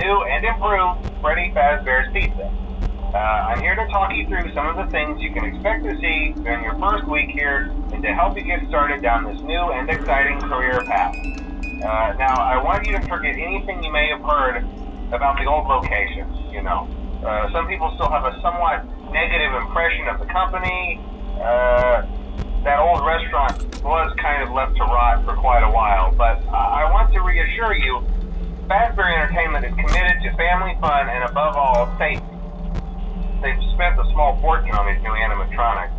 new and improved Freddy Fazbear's Pizza. I'm here to talk you through some of the things you can expect to see during your first week here and to help you get started down this new and exciting career path. Now, I want you to forget anything you may have heard about the old location. Some people still have a somewhat negative impression of the company. That old restaurant was kind of left to rot for quite a while, but I want to reassure you, Fazbear Entertainment is committed to family fun and above all, safety. They've spent a small fortune on these new animatronics.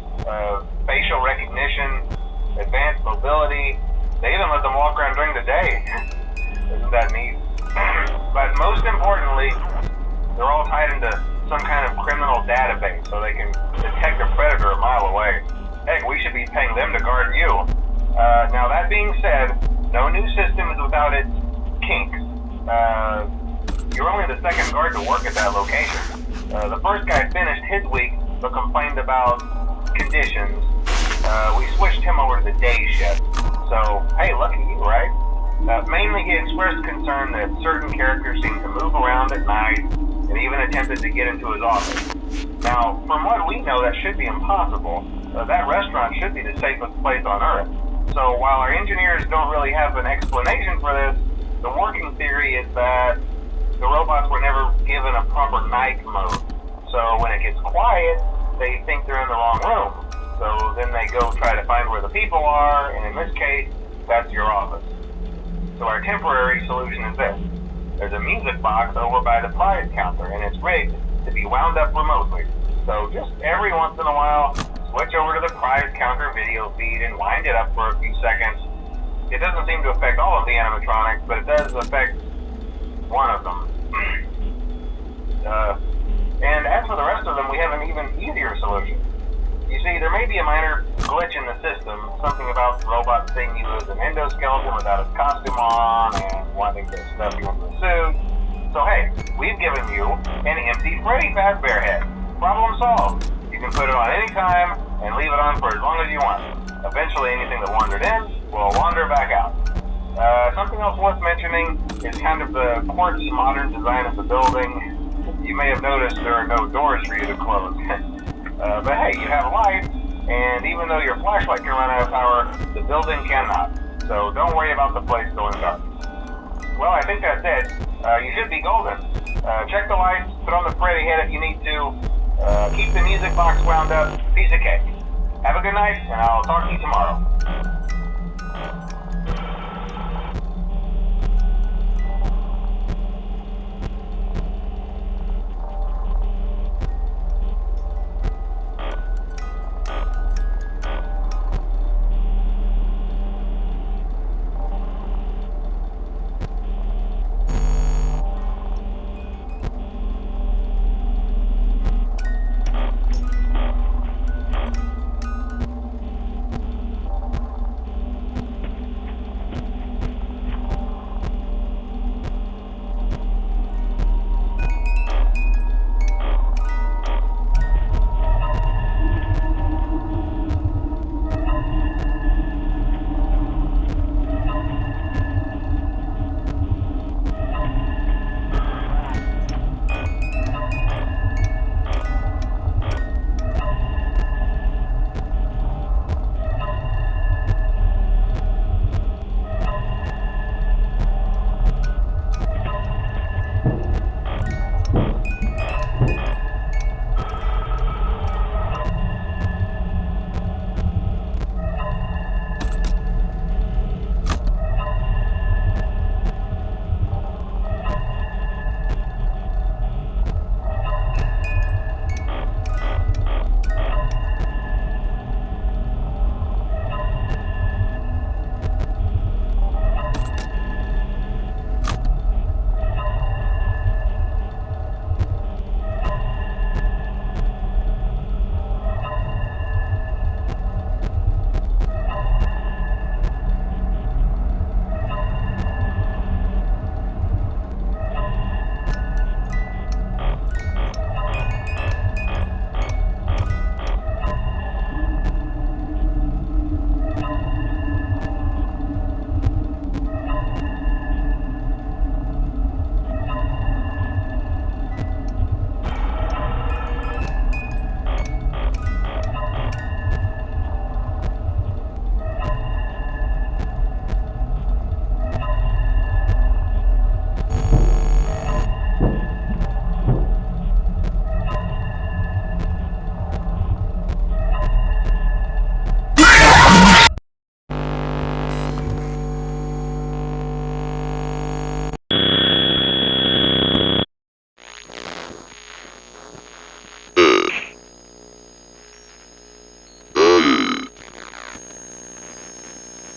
Facial recognition, advanced mobility, they even let them walk around during the day. Isn't that neat? But most importantly, they're all tied into some kind of criminal database so they can detect a predator a mile away. Heck, we should be paying them to guard you. Now that being said, no new system is without its kinks. You're only the second guard to work at that location. The first guy finished his week but complained about conditions. We switched him over to the day shift. So, hey, lucky you, right? Mainly he expressed concern that certain characters seem to move around at night and even attempted to get into his office. Now, from what we know, that should be impossible. That restaurant should be the safest place on Earth. So while our engineers don't really have an explanation for this, the working theory is that the robots were never given a proper night mode. So when it gets quiet, they think they're in the wrong room. So then they go try to find where the people are, and in this case, that's your office. So our temporary solution is this. There's a music box over by the prize counter, and it's rigged to be wound up remotely. So just every once in a while, switch over to the prize counter video feed and wind it up for a few seconds. It doesn't seem to affect all of the animatronics, but it does affect one of them. And as for the rest of them, we have an even easier solution. You see, there may be a minor glitch in the system, something about the robot seeing you as an endoskeleton without his costume on and wanting to stuff you into a suit. So hey, we've given you an empty Freddy Fazbear head. Problem solved. You can put it on any time and leave it on for as long as you want. Eventually anything that wandered in will wander back out. Something else worth mentioning is kind of the quirky modern design of the building. You may have noticed there are no doors for you to close. But hey, you have lights, and even though your flashlight can run out of power, the building cannot. So don't worry about the place going dark. Well, I think that's it. You should be golden. Check the lights, put on the Freddy head if you need to. Keep the music box wound up. Piece of cake. Have a good night, and I'll talk to you tomorrow.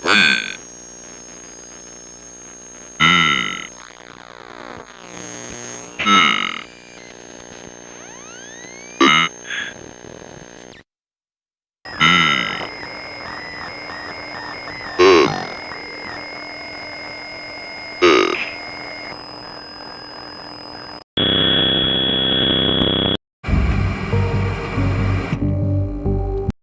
음.